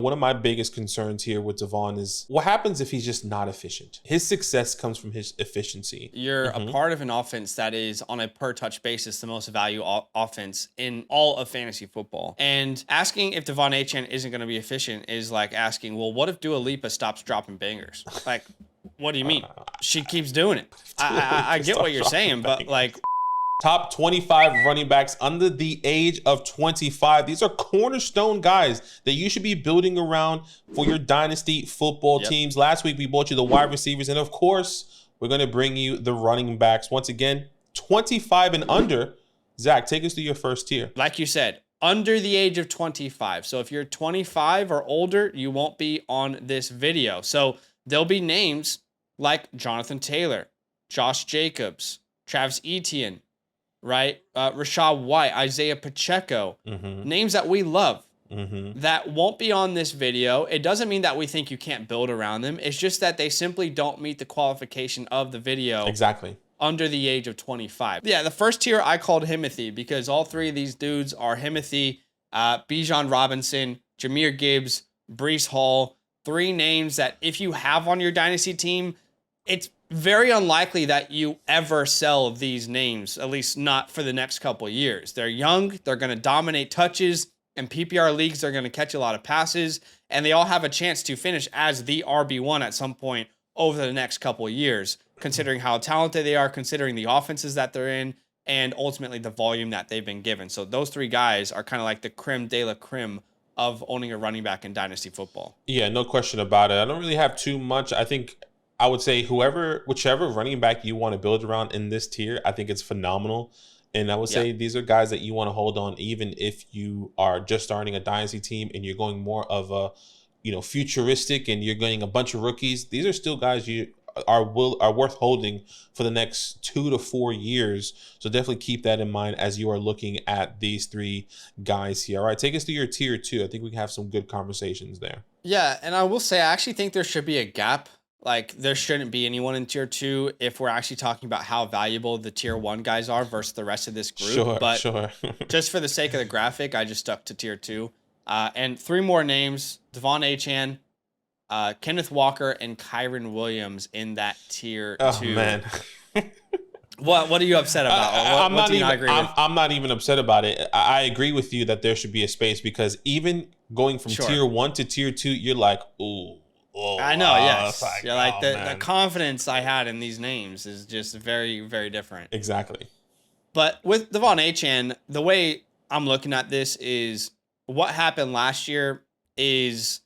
One of my biggest concerns here with Devon is what happens if he's just not efficient? His success comes from his efficiency. You're a part of an offense that is on a per touch basis the most value offense in all of fantasy football. And asking if Devon Achane isn't going to be efficient is like asking, well, what if Dua Lipa stops dropping bangers? Like, what do you mean? She keeps doing it. I get what you're saying, but like, top 25 running backs under the age of 25. These are cornerstone guys that you should be building around for your dynasty football teams. Last week, we brought you the wide receivers. And of course, we're going to bring you the running backs. Once again, 25 and under. Zach, take us to your first tier. Like you said, under the age of 25. So if you're 25 or older, you won't be on this video. So there'll be names like Jonathan Taylor, Josh Jacobs, Travis Etienne, right? Rachaad White, Isaiah Pacheco, names that we love that won't be on this video. It doesn't mean that we think you can't build around them. It's just that they simply don't meet the qualification of the video. Exactly. Under the age of 25. Yeah, the first tier I called Himothy because all three of these dudes are Himothy, Bijan Robinson, Jahmyr Gibbs, Breece Hall. Three names that if you have on your dynasty team, it's very unlikely that you ever sell these names, at least not for the next couple of years. They're young, they're going to dominate touches, and PPR leagues are going to catch a lot of passes, and they all have a chance to finish as the RB1 at some point over the next couple of years, considering how talented they are, considering the offenses that they're in, and ultimately the volume that they've been given. So those three guys are kind of like the creme de la creme of owning a running back in dynasty football. Yeah, no question about it. I don't really have too much. I think I would say whichever running back you want to build around in this tier, I think it's phenomenal. And I would say these are guys that you want to hold on, even if you are just starting a dynasty team and you're going more of a, futuristic and you're getting a bunch of rookies. These are still guys you are worth holding for the next 2 to 4 years. So definitely keep that in mind as you are looking at these three guys here. All right, take us to your tier 2. I think we can have some good conversations there. Yeah, and I will say I actually think there should be a gap. Like, there shouldn't be anyone in tier 2 if we're actually talking about how valuable the tier 1 guys are versus the rest of this group. Sure. Just for the sake of the graphic, I just stuck to tier 2. And three more names: Devon Achane, Kenneth Walker, and Kyren Williams in that tier 2. Oh, man. What are you upset about? I'm not even upset about it. I agree with you that there should be a space because even going from tier 1 to tier 2, you're like, ooh. I know, yes. You're like, the confidence I had in these names is just very, very different. Exactly. But with Devon Achane, the way I'm looking at this is what happened last year is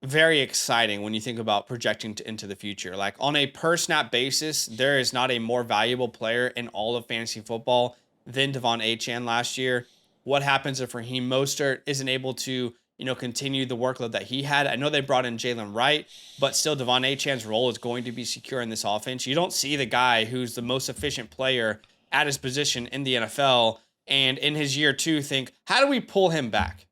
very exciting when you think about projecting into the future. Like, on a per snap basis, there is not a more valuable player in all of fantasy football than Devon Achane last year. What happens if Raheem Mostert isn't able to continue the workload that he had? I know they brought in Jalen Wright, but still Devon Achane's role is going to be secure in this offense. You don't see the guy who's the most efficient player at his position in the NFL and in his year 2 think, how do we pull him back?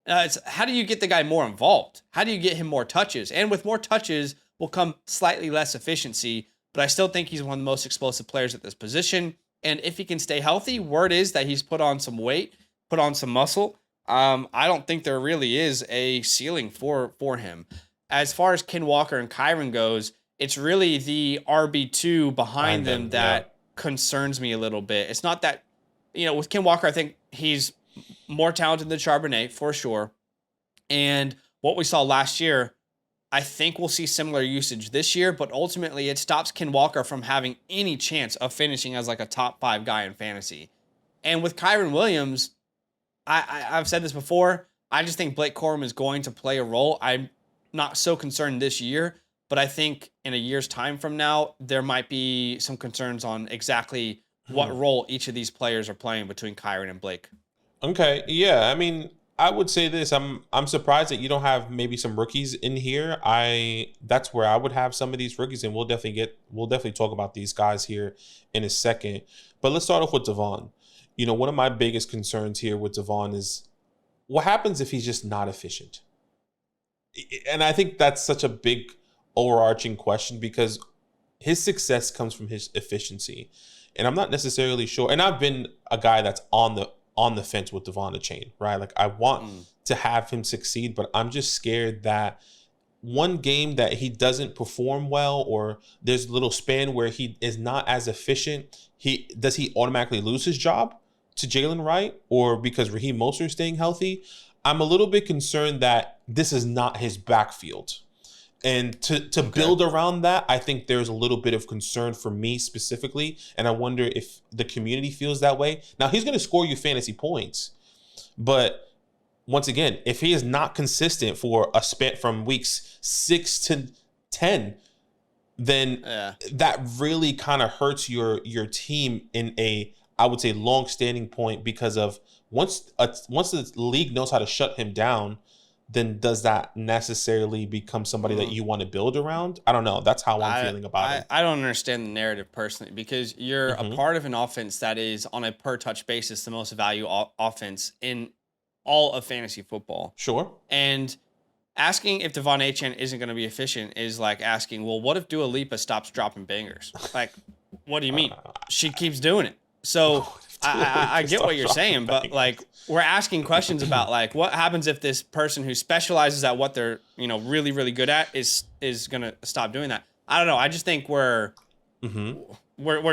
How do you get the guy more involved? How do you get him more touches? And with more touches will come slightly less efficiency, but I still think he's one of the most explosive players at this position. And if he can stay healthy, word is that he's put on some weight, put on some muscle. I don't think there really is a ceiling for him. As far as Ken Walker and Kyren goes, it's really the RB2 behind them that concerns me a little bit. It's not that, with Ken Walker, I think he's more talented than Charbonnet for sure. And what we saw last year, I think we'll see similar usage this year, but ultimately it stops Ken Walker from having any chance of finishing as like a top 5 guy in fantasy. And with Kyren Williams, I've said this before, I just think Blake Corum is going to play a role. I'm not so concerned this year, but I think in a year's time from now, there might be some concerns on exactly what role each of these players are playing between Kyren and Blake. Okay, yeah. I mean, I would say this. I'm surprised that you don't have maybe some rookies in here. That's where I would have some of these rookies, and we'll definitely talk about these guys here in a second. But let's start off with Devon. One of my biggest concerns here with Devon is what happens if he's just not efficient? And I think that's such a big overarching question because his success comes from his efficiency. And I'm not necessarily sure. And I've been a guy that's on the fence with Devon Achane, right? Like, I want to have him succeed, but I'm just scared that one game that he doesn't perform well, or there's a little span where he is not as efficient, he automatically lose his job to Jalen Wright, or because Raheem Mostert is staying healthy? I'm a little bit concerned that this is not his backfield. And to build around that, I think there's a little bit of concern for me specifically. And I wonder if the community feels that way. Now, he's going to score you fantasy points. But once again, if he is not consistent for a span from weeks 6 to 10, then that really kind of hurts your team in a, I would say, long-standing point, because of once the league knows how to shut him down, then does that necessarily become somebody that you want to build around? I don't know. That's how I'm feeling about it. I don't understand the narrative personally, because you're a part of an offense that is on a per touch basis the most value offense in all of fantasy football. Sure. And asking if Devon Achane isn't going to be efficient is like asking, well, what if Dua Lipa stops dropping bangers? Like, what do you mean? She keeps doing it. So I get what you're saying, but like, we're asking questions about like, what happens if this person who specializes at what they're, really, really good at is going to stop doing that? I don't know. I just think we're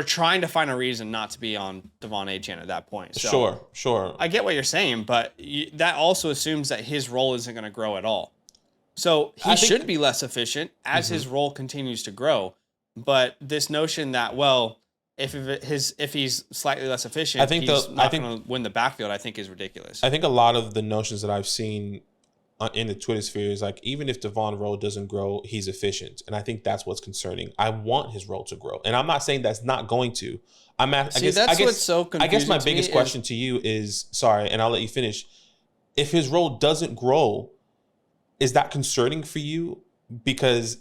trying to find a reason not to be on Devon Achane at that point. So Sure. I get what you're saying, but that also assumes that his role isn't going to grow at all. So he should be less efficient as his role continues to grow. But this notion that, well, if he's slightly less efficient, he's not going to win the backfield, I think is ridiculous. I think a lot of the notions that I've seen in the Twitter sphere is like, even if Devon role doesn't grow, he's efficient. And I think that's what's concerning. I want his role to grow. And I'm not saying that's not going to. What's so confusing. I guess my biggest question to you is, sorry, and I'll let you finish. If his role doesn't grow, is that concerning for you? Because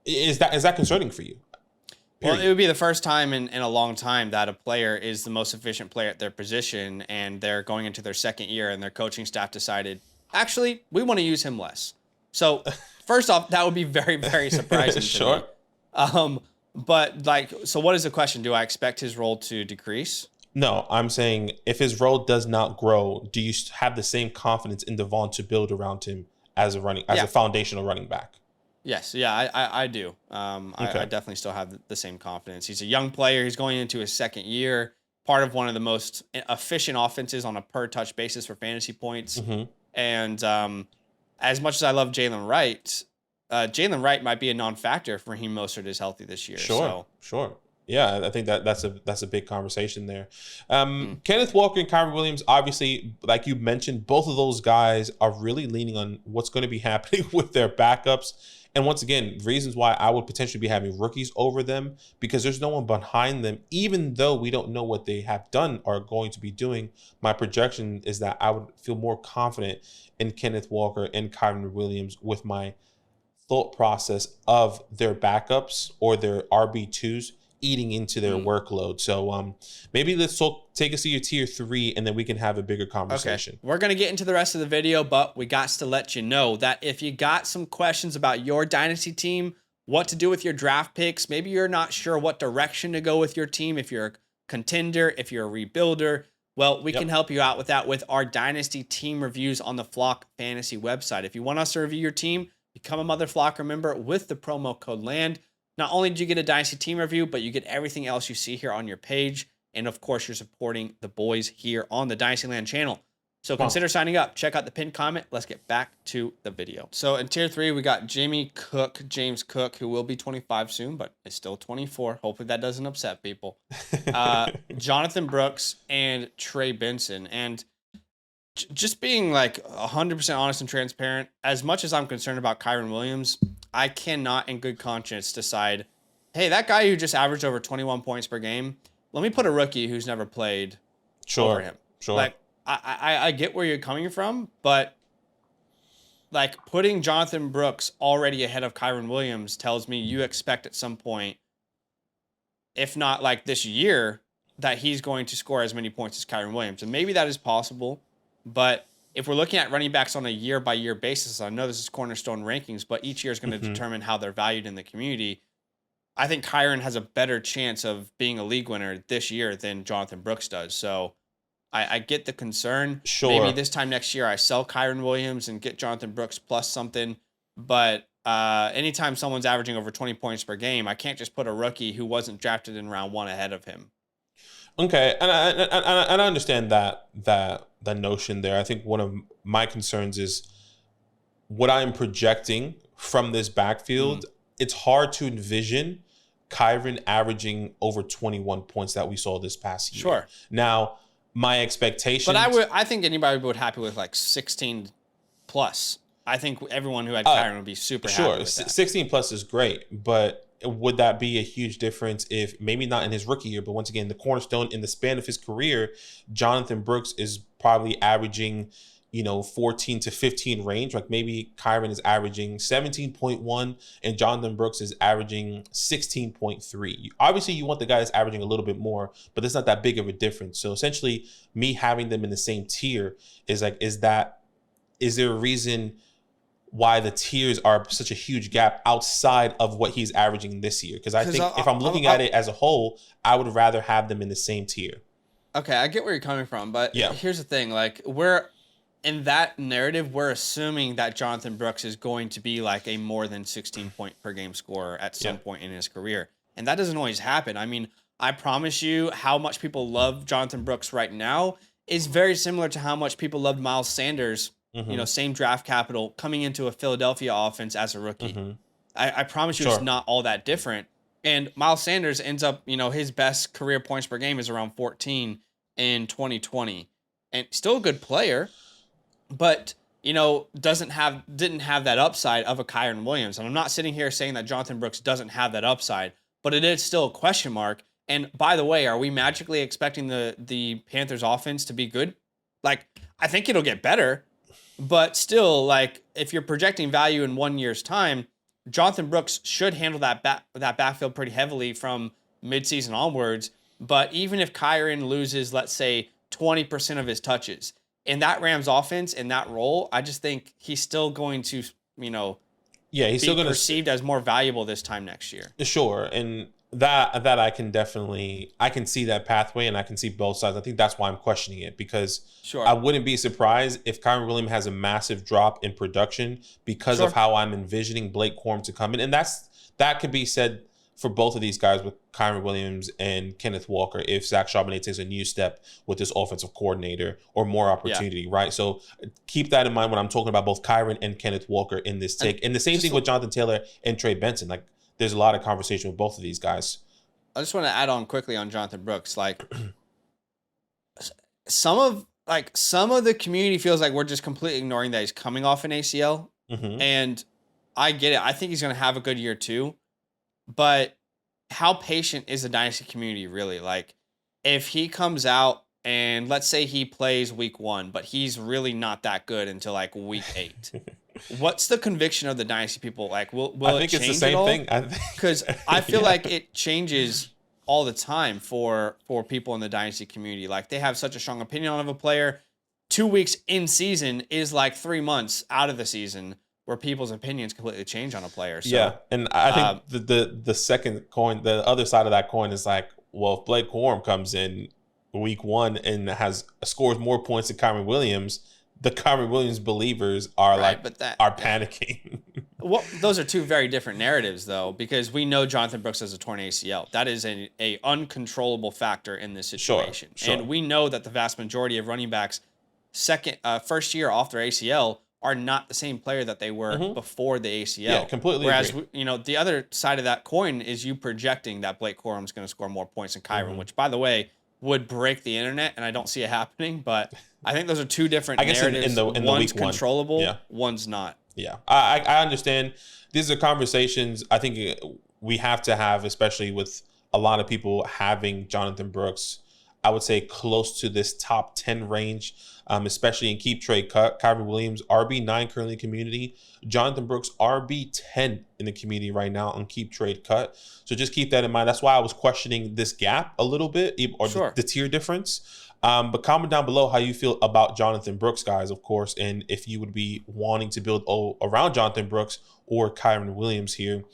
is that concerning for you? Well, it would be the first time in a long time that a player is the most efficient player at their position, and they're going into their second year, and their coaching staff decided, actually, we want to use him less. So, first off, that would be very, very surprising to me. But like, so what is the question? Do I expect his role to decrease? No, I'm saying if his role does not grow, do you have the same confidence in Devon to build around him as a foundational running back? Yes, yeah, I do. I definitely still have the same confidence. He's a young player. He's going into his second year, part of one of the most efficient offenses on a per touch basis for fantasy points. And as much as I love Jalen Wright might be a non-factor if Raheem Mostert is healthy this year. Sure. Yeah, I think that's a big conversation there. Kenneth Walker and Kyren Williams, obviously, like you mentioned, both of those guys are really leaning on what's going to be happening with their backups. And once again, reasons why I would potentially be having rookies over them, because there's no one behind them. Even though we don't know what they have done or are going to be doing, my projection is that I would feel more confident in Kenneth Walker and Kyren Williams with my thought process of their backups or their RB2s eating into their workload. So maybe let's take us to your tier 3, and then we can have a bigger conversation. Okay. We're going to get into the rest of the video, but we got to let you know that if you got some questions about your dynasty team, what to do with your draft picks, maybe you're not sure what direction to go with your team, if you're a contender, if you're a rebuilder, well, we can help you out with that with our dynasty team reviews on the Flock Fantasy website. If you want us to review your team, become a Mother Flocker member with the promo code LAND. Not only do you get a Dynasty team review, but you get everything else you see here on your page. And of course, you're supporting the boys here on the DynastyLand channel. So consider signing up. Check out the pinned comment. Let's get back to the video. So in tier 3, we got James Cook, who will be 25 soon, but is still 24. Hopefully that doesn't upset people. Jonathan Brooks and Trey Benson. And just being like 100% honest and transparent, as much as I'm concerned about Kyren Williams, I cannot in good conscience decide, hey, that guy who just averaged over 21 points per game, let me put a rookie who's never played over him. Like, I get where you're coming from, but like putting Jonathan Brooks already ahead of Kyren Williams tells me you expect at some point, if not like this year, that he's going to score as many points as Kyren Williams. And maybe that is possible, but if we're looking at running backs on a year-by-year basis, I know this is cornerstone rankings, but each year is going to determine how they're valued in the community. I think Kyren has a better chance of being a league winner this year than Jonathan Brooks does. So I get the concern. Sure. Maybe this time next year I sell Kyron Williams and get Jonathan Brooks plus something. But anytime someone's averaging over 20 points per game, I can't just put a rookie who wasn't drafted in round 1 ahead of him. Okay, and I understand that notion there. I think one of my concerns is what I'm projecting from this backfield. It's hard to envision Kyron averaging over 21 points that we saw this past year. Sure. Now, my expectations. But I think anybody would be happy with like 16 plus. I think everyone who had Kyron would be super happy with that. 16 plus is great, but would that be a huge difference if maybe not in his rookie year, but once again, the cornerstone in the span of his career, Jonathan Brooks is probably averaging, 14 to 15 range. Like maybe Kyron is averaging 17.1 and Jonathan Brooks is averaging 16.3. Obviously, you want the guy that's averaging a little bit more, but it's not that big of a difference. So essentially, me having them in the same tier is there a reason why the tiers are such a huge gap outside of what he's averaging this year? Because I think if I'm looking at it as a whole, I would rather have them in the same tier. Okay, I get where you're coming from, but here's the thing. Like, in that narrative, we're assuming that Jonathan Brooks is going to be like a more than 16 point per game scorer at some point in his career. And that doesn't always happen. I mean, I promise you how much people love Jonathan Brooks right now is very similar to how much people loved Miles Sanders, same draft capital, coming into a Philadelphia offense as a rookie. I promise you it's not all that different. And Miles Sanders ends up, his best career points per game is around 14 in 2020. And still a good player, but didn't have that upside of a Kyron Williams. And I'm not sitting here saying that Jonathan Brooks doesn't have that upside, but it is still a question mark. And by the way, are we magically expecting the Panthers offense to be good? Like, I think it'll get better, but still, like, if you're projecting value in 1 year's time, Jonathan Brooks should handle that backfield pretty heavily from midseason onwards. But even if Kyron loses, let's say, 20% of his touches in that Rams offense in that role, I just think he's still going to, he's still going to perceived as more valuable this time next year. Sure, and that I can see that pathway, and I can see both sides. I think that's why I'm questioning it, because I wouldn't be surprised if Kyron Williams has a massive drop in production because of how I'm envisioning Blake Corum to come in, and that could be said for both of these guys with Kyron Williams and Kenneth Walker if Zach Charbonnet takes a new step with this offensive coordinator or more opportunity, right? So keep that in mind when I'm talking about both Kyron and Kenneth Walker in this take. And the same thing with Jonathan Taylor and Trey Benson. Like, there's a lot of conversation with both of these guys. I just want to add on quickly on Jonathan Brooks. Like, some of the community feels like we're just completely ignoring that he's coming off an ACL. And I get it. I think he's going to have a good year too. But how patient is the Dynasty community really? Like, if he comes out and let's say he plays week 1, but he's really not that good until like week 8. What's the conviction of the Dynasty people? Like, will I think it's the same thing. Because I feel like it changes all the time for people in the Dynasty community. Like, they have such a strong opinion of a player. 2 weeks in season is like 3 months out of the season, where people's opinions completely change on a player. So, and I think the second coin, the other side of that coin is like, well, if Blake Corum comes in week 1 and scores more points than Kyron Williams, the Kyron Williams believers are panicking. Well, those are two very different narratives, though, because we know Jonathan Brooks has a torn ACL. That is a uncontrollable factor in this situation. Sure. And we know that the vast majority of running backs first year off their ACL are not the same player that they were before the ACL. Yeah, completely agree. Whereas, the other side of that coin is you projecting that Blake Corum is going to score more points than Kyron, which, by the way, would break the internet, and I don't see it happening. But I think those are two different narratives. In the one's controllable, one's not. Yeah, I understand. These are conversations I think we have to have, especially with a lot of people having Jonathan Brooks, I would say, close to this top 10 range, especially in keep trade cut. Kyron Williams, RB9 currently in community. Jonathan Brooks, RB10 in the community right now on keep trade cut. So just keep that in mind. That's why I was questioning this gap a little bit, or the tier difference. But comment down below how you feel about Jonathan Brooks, guys, of course, and if you would be wanting to build around Jonathan Brooks or Kyron Williams here.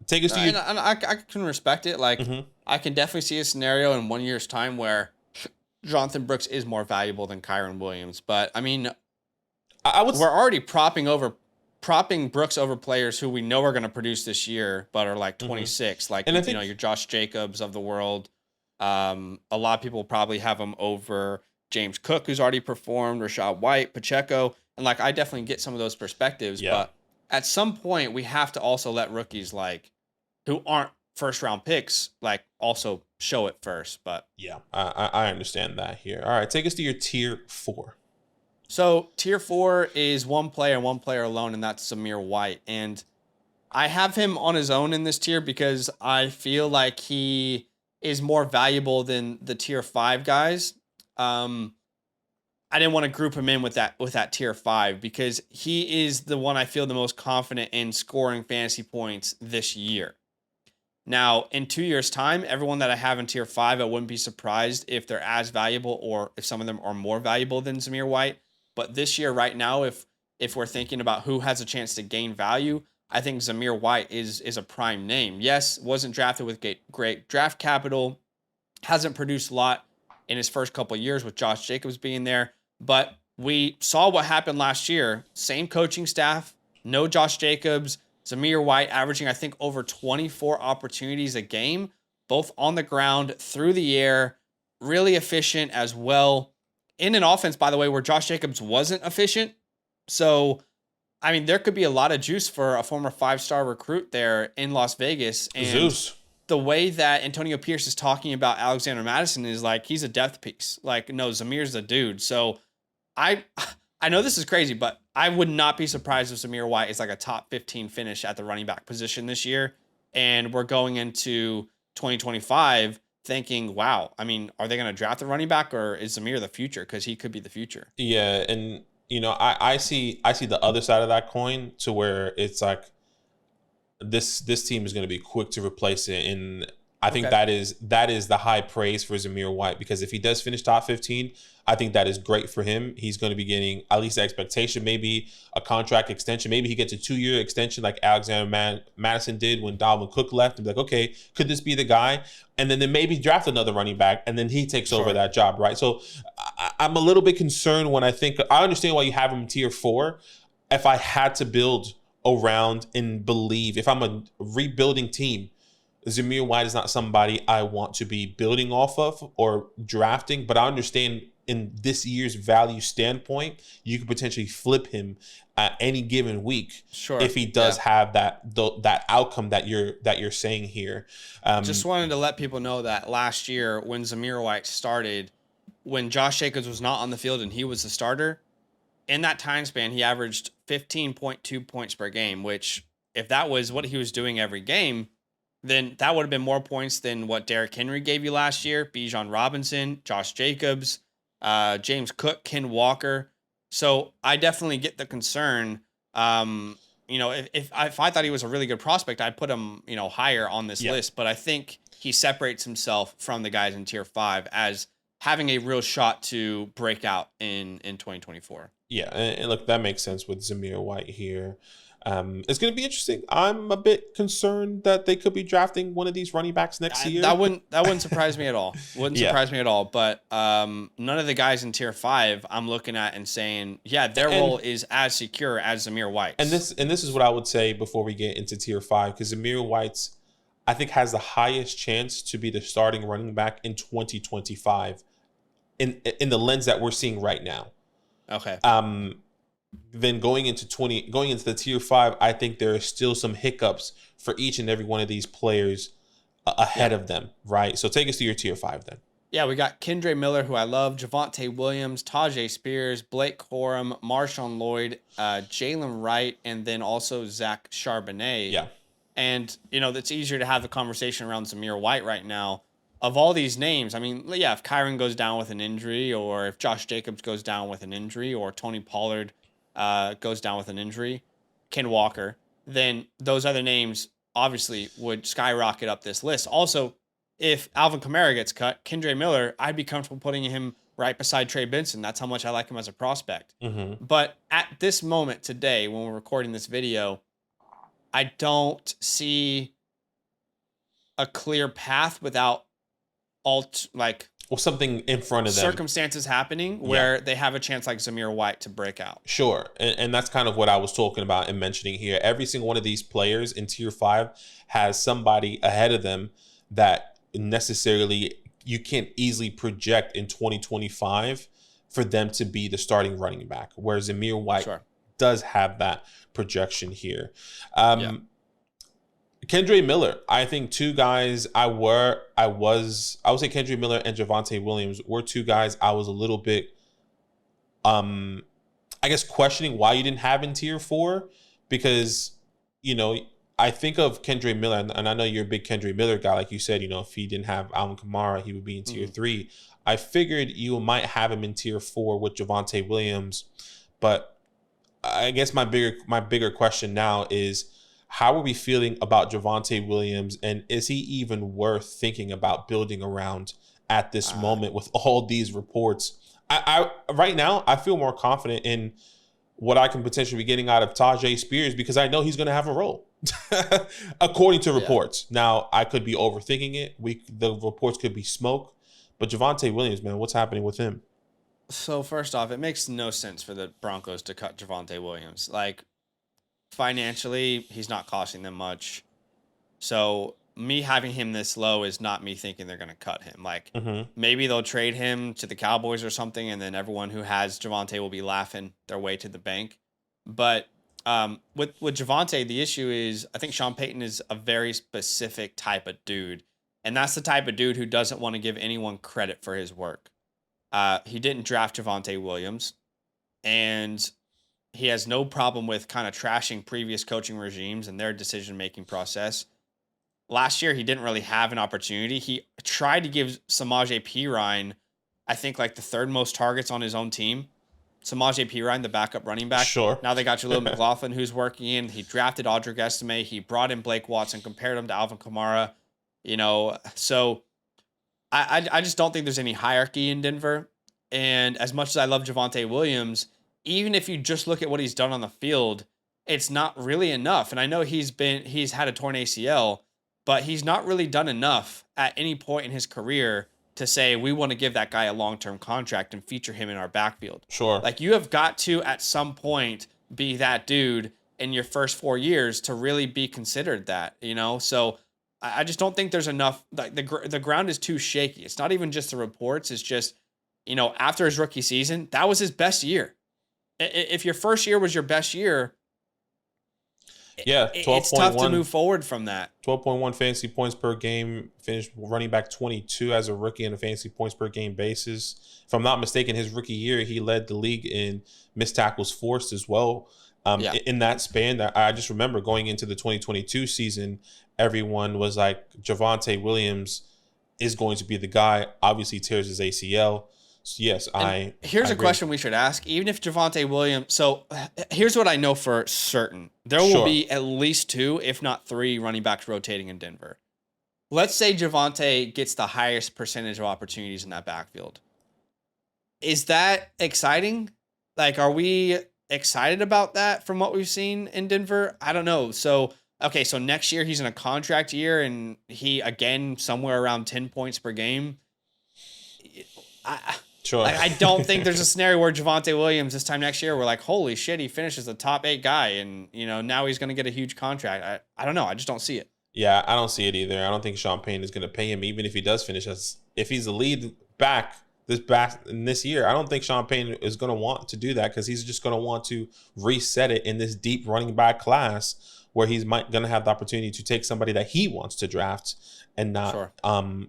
Take us to you. And I can respect it. Like, I can definitely see a scenario in 1 year's time where Jonathan Brooks is more valuable than Kyron Williams. But I mean, we're already propping Brooks over players who we know are going to produce this year, but are like 26, like, and your Josh Jacobs of the world. A lot of people probably have him over James Cook, who's already performed, Rashad White, Pacheco. And like, I definitely get some of those perspectives, but at some point we have to also let rookies like who aren't first round picks, like also show it first. But yeah, I understand that here. All right, take us to your tier 4. So tier 4 is one player alone, and that's Zamir White. And I have him on his own in this tier because I feel like he is more valuable than the tier 5 guys. I didn't want to group him in with that tier 5 because he is the one I feel the most confident in scoring fantasy points this year. Now, in 2 years' time, everyone that I have in tier 5, I wouldn't be surprised if they're as valuable or if some of them are more valuable than Zamir White. But this year, right now, if we're thinking about who has a chance to gain value, I think Zamir White is a prime name. Yes, wasn't drafted with great draft capital, hasn't produced a lot in his first couple of years with Josh Jacobs being there. But we saw what happened last year. Same coaching staff, no Josh Jacobs, Zamir White averaging, I think, over 24 opportunities a game, both on the ground, through the air, really efficient as well. In an offense, by the way, where Josh Jacobs wasn't efficient. So, I mean, there could be a lot of juice for a former 5-star recruit there in Las Vegas. And Zeus. The way that Antonio Pierce is talking about Alexander Mattison is like, he's a depth piece. Like, no, Zamir's the dude. So I know this is crazy, but I would not be surprised if Zamir White is like a top 15 finish at the running back position this year. And we're going into 2025 thinking, wow, I mean, are they going to draft the running back, or is Zamir the future? Because he could be the future. Yeah, and I see the other side of that coin, to where it's like this team is going to be quick to replace it, and I think that is the high praise for Zamir White, because if he does finish top 15, I think that is great for him. He's going to be getting at least the expectation, maybe a contract extension. Maybe he gets a 2-year extension like Alexander Mattison did when Dalvin Cook left, and be like, okay, could this be the guy? And then maybe draft another running back, and then he takes over that job, right? So I'm a little bit concerned when I understand why you have him in tier 4. If I had to build around and believe, if I'm a rebuilding team, Zamir White is not somebody I want to be building off of or drafting, but I understand in this year's value standpoint, you could potentially flip him at any given week if he does have that outcome that you're saying here. Just wanted to let people know that last year when Zamir White started, when Josh Jacobs was not on the field and he was the starter, in that time span, he averaged 15.2 points per game, which if that was what he was doing every game, then that would have been more points than what Derrick Henry gave you last year, Bijan Robinson, Josh Jacobs, James Cook, Ken Walker. So I definitely get the concern. If I thought he was a really good prospect, I'd put him, higher on this list. But I think he separates himself from the guys in tier 5 as having a real shot to break out in 2024. Yeah, and look, that makes sense with Zamir White here. It's going to be interesting. I'm a bit concerned that they could be drafting one of these running backs next year. That wouldn't surprise me at all. Surprise me at all. But none of the guys in tier 5 I'm looking at and saying, their role is as secure as Zamir White. And this is what I would say before we get into tier 5, because Zamir White's, I think, has the highest chance to be the starting running back in 2025 in the lens that we're seeing right now. Okay. Then going into the tier 5, I think there are still some hiccups for each and every one of these players ahead of them, right? So take us to your tier 5 then. Yeah, we got Kendre Miller, who I love, Javonte Williams, Tajay Spears, Blake Corum, Marshawn Lloyd, Jalen Wright, and then also Zach Charbonnet. Yeah. And, it's easier to have the conversation around Zamir White right now. Of all these names, I mean, if Kyron goes down with an injury, or if Josh Jacobs goes down with an injury, or Tony Pollard goes down with an injury, Ken Walker, then those other names obviously would skyrocket up this list. Also, if Alvin Kamara gets cut, Kendre Miller, I'd be comfortable putting him right beside Trey Benson. That's how much I like him as a prospect. Mm-hmm. But at this moment today, when we're recording this video, I don't see a clear path without or something in front of them. Circumstances happening where they have a chance like Zamir White to break out. Sure. And that's kind of what I was talking about and mentioning here. Every single one of these players in tier 5 has somebody ahead of them that necessarily you can't easily project in 2025 for them to be the starting running back, whereas Zamir White does have that projection here. Kendre Miller, I think two guys I would say Kendre Miller and Javonte Williams were two guys I was a little bit I guess questioning why you didn't have in tier 4, because I think of Kendre Miller, and I know you're a big Kendre Miller guy, like you said, if he didn't have Alvin Kamara, he would be in tier 3. I figured you might have him in tier 4 with Javonte Williams, but I guess my bigger question now is, how are we feeling about Javonte Williams, and is he even worth thinking about building around at this moment with all these reports? I right now I feel more confident in what I can potentially be getting out of Tajay Spears because I know he's going to have a role, according to reports. Now, I could be overthinking it. The reports could be smoke. But Javonte Williams, man, what's happening with him? So, first off, it makes no sense for the Broncos to cut Javonte Williams. Like, financially, he's not costing them much. So, me having him this low is not me thinking they're going to cut him. Like, maybe they'll trade him to the Cowboys or something, and then everyone who has Javonte will be laughing their way to the bank. But with Javonte, the issue is I think Sean Payton is a very specific type of dude, and that's the type of dude who doesn't want to give anyone credit for his work. He didn't draft Javonte Williams, and he has no problem with kind of trashing previous coaching regimes and their decision-making process. Last year, he didn't really have an opportunity. He tried to give Samaje Perine, I think, like the third most targets on his own team. Samaje Perine, the backup running back. Sure. Now they got Jaleel McLaughlin, who's working in. He drafted Audric Estime. He brought in Blake Watson, compared him to Alvin Kamara. So I just don't think there's any hierarchy in Denver. And as much as I love Javonte Williams, even if you just look at what he's done on the field, it's not really enough. And I know he's had a torn ACL, but he's not really done enough at any point in his career to say we want to give that guy a long-term contract and feature him in our backfield. Sure. Like, you have got to, at some point, be that dude in your first 4 years to really be considered that, So I just don't think there's enough. Like, the ground is too shaky. It's not even just the reports. It's just, after his rookie season, that was his best year. If your first year was your best year, it's tough to move forward from that. 12.1 fantasy points per game, finished running back 22 as a rookie on a fantasy points per game basis. If I'm not mistaken, his rookie year, he led the league in missed tackles forced as well. In that span, I just remember going into the 2022 season, everyone was like, Javonte Williams is going to be the guy. Obviously, tears his ACL. So yes, here's a question we should ask. Even if Javonte Williams, so here's what I know for certain. There will be at least 2, if not 3, running backs rotating in Denver. Let's say Javonte gets the highest percentage of opportunities in that backfield. Is that exciting? Like, are we excited about that from what we've seen in Denver? I don't know. So next year he's in a contract year and he, again, somewhere around 10 points per game. Sure. I don't think there's a scenario where Javonte Williams this time next year, we're like, holy shit, he finishes the top 8 guy, and now he's going to get a huge contract. I don't know. I just don't see it. Yeah, I don't see it either. I don't think Sean Payton is going to pay him, even if he does finish if he's the lead back this year. I don't think Sean Payton is going to want to do that because he's just going to want to reset it in this deep running back class where he's going to have the opportunity to take somebody that he wants to draft and not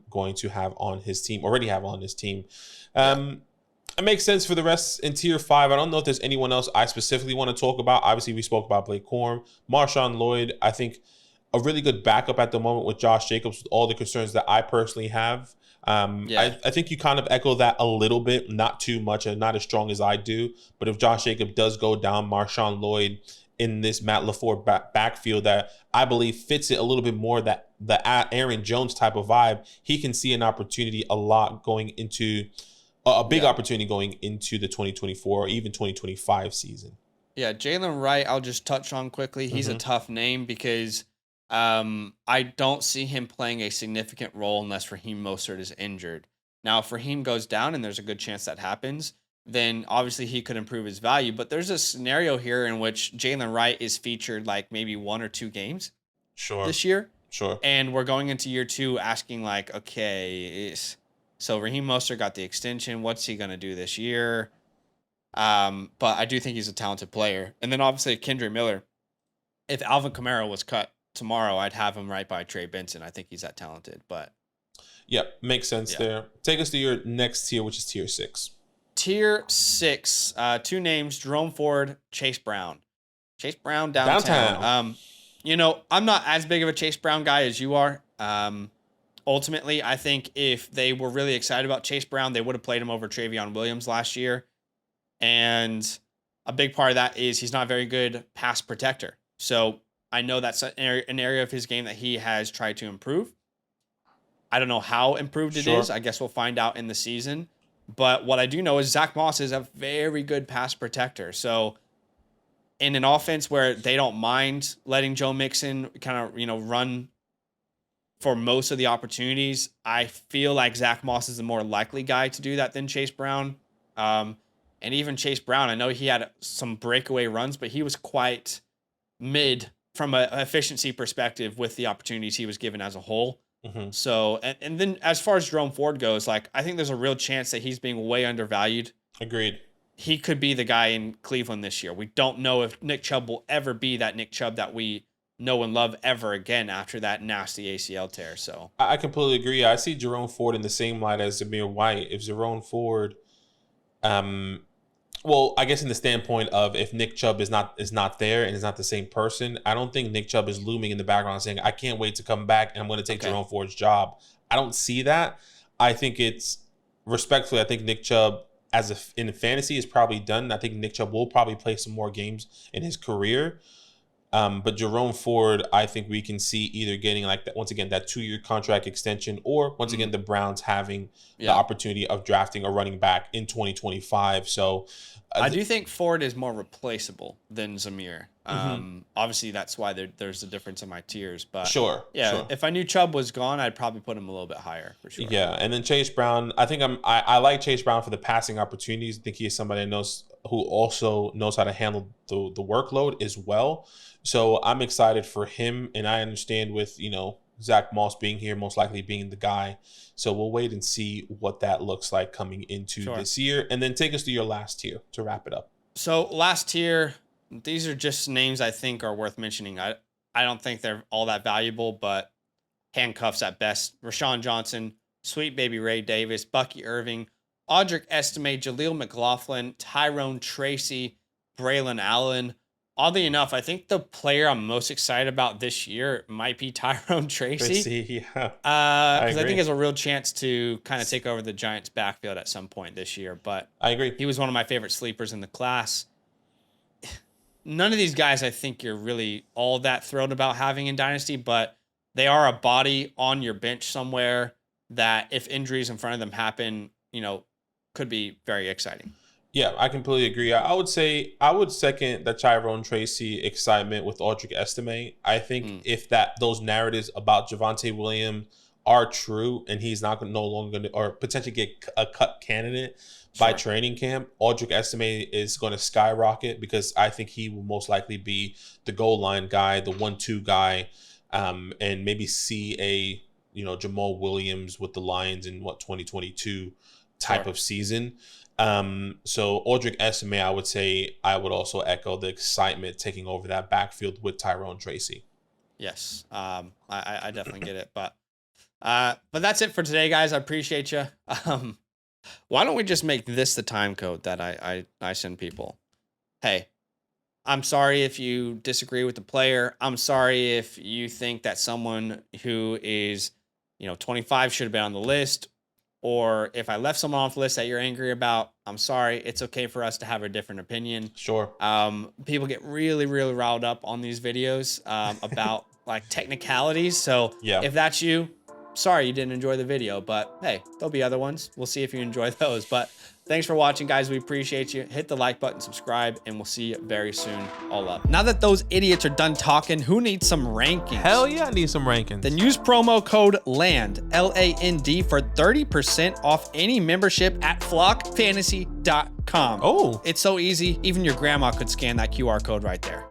going to have on his team, already have on his team. It makes sense for the rest in tier 5. I don't know if there's anyone else I specifically want to talk about. Obviously, we spoke about Blake Corum. Marshawn Lloyd, I think a really good backup at the moment with Josh Jacobs with all the concerns that I personally have. I think you kind of echo that a little bit, not too much and not as strong as I do. But if Josh Jacobs does go down, Marshawn Lloyd in this Matt LaFleur backfield that I believe fits it a little bit more, that the Aaron Jones type of vibe, he can see an opportunity a lot going into a big opportunity going into the 2024 or even 2025 season. Yeah, Jalen Wright, I'll just touch on quickly. He's a tough name because I don't see him playing a significant role unless Raheem Mostert is injured. Now, if Raheem goes down, and there's a good chance that happens, then obviously he could improve his value. But there's a scenario here in which Jalen Wright is featured like maybe 1 or 2 games Sure. this year. Sure. And we're going into year 2 asking like, okay, so Raheem Mostert got the extension. What's he going to do this year? But I do think he's a talented player. And then obviously Kendra Miller. If Alvin Kamara was cut tomorrow, I'd have him right by Trey Benson. I think he's that talented. But yep, makes sense there. Take us to your next tier, which is tier 6. Tier 6, 2 names: Jerome Ford, Chase Brown. Chase Brown downtown. You know, I'm not as big of a Chase Brown guy as you are. Ultimately, I think if they were really excited about Chase Brown, they would have played him over Travion Williams last year. And a big part of that is he's not a very good pass protector. So I know that's an area of his game that he has tried to improve. I don't know how improved it is. I guess we'll find out in the season. But what I do know is Zach Moss is a very good pass protector. So in an offense where they don't mind letting Joe Mixon kind of, run for most of the opportunities, I feel like Zach Moss is the more likely guy to do that than Chase Brown. And even Chase Brown, I know he had some breakaway runs, but he was quite mid from an efficiency perspective with the opportunities he was given as a whole. Mm-hmm. So, and then as far as Jerome Ford goes, like, I think there's a real chance that he's being way undervalued. Agreed. He could be the guy in Cleveland this year. We don't know if Nick Chubb will ever be that Nick Chubb that we know and love ever again after that nasty ACL tear. So I completely agree. I see Jerome Ford in the same light as Zamir White. If Jerome Ford, well, I guess in the standpoint of if Nick Chubb is not there and is not the same person, I don't think Nick Chubb is looming in the background saying, I can't wait to come back and I'm going to take Jerome Ford's job. I don't see that. I think it's respectfully, I think Nick Chubb in fantasy is probably done. I think Nick Chubb will probably play some more games in his career. But Jerome Ford, I think we can see either getting like that, once again, that 2-year contract extension, or once again, the Browns having the opportunity of drafting a running back in 2025. So I do think Ford is more replaceable than Zamir. Obviously that's why there's a difference in my tiers, but sure. If I knew Chubb was gone, I'd probably put him a little bit higher for sure. Yeah. And then Chase Brown, I think I like Chase Brown for the passing opportunities. I think he is somebody who also knows how to handle the workload as well. So I'm excited for him, and I understand with, Zach Moss being here, most likely being the guy. So we'll wait and see what that looks like coming into this year. And then take us to your last tier to wrap it up. So last tier, these are just names I think are worth mentioning. I don't think they're all that valuable, but handcuffs at best. Rashawn Johnson, Sweet Baby Ray Davis, Bucky Irving, Audric Estime, Jaleel McLaughlin, Tyrone Tracy, Braylon Allen. Oddly enough, I think the player I'm most excited about this year might be Tyrone Tracy. Yeah. Because I think he has a real chance to kind of take over the Giants' backfield at some point this year. But I agree. He was one of my favorite sleepers in the class. None of these guys I think you're really all that thrilled about having in Dynasty, but they are a body on your bench somewhere that if injuries in front of them happen, could be very exciting. Yeah, I completely agree. I would second the Tyrone Tracy excitement with Audric Estime. I think if those narratives about Javonte Williams are true and he's no longer going to, or potentially get a cut candidate by training camp, Audric Estime is going to skyrocket because I think he will most likely be the goal line guy, the 1-2 guy, and maybe see a Jamal Williams with the Lions in 2022 type of season. So Audric Estime, I would say I would also echo the excitement taking over that backfield with Tyrone Tracy. Yes. I definitely get it, but that's it for today, guys. I appreciate you. Why don't we just make this the time code that I send people? Hey, I'm sorry if you disagree with the player. I'm sorry if you think that someone who is, 25 should have been on the list. Or if I left someone off the list that you're angry about, I'm sorry. It's okay for us to have a different opinion. Sure. People get really, really riled up on these videos about like technicalities. So if that's you, sorry you didn't enjoy the video, but hey, there'll be other ones. We'll see if you enjoy those. But thanks for watching, guys. We appreciate you. Hit the like button, subscribe, and we'll see you very soon. All up. Now that those idiots are done talking, who needs some rankings? Hell yeah, I need some rankings. Then use promo code LAND, LAND, for 30% off any membership at flockfantasy.com. Oh. It's so easy. Even your grandma could scan that QR code right there.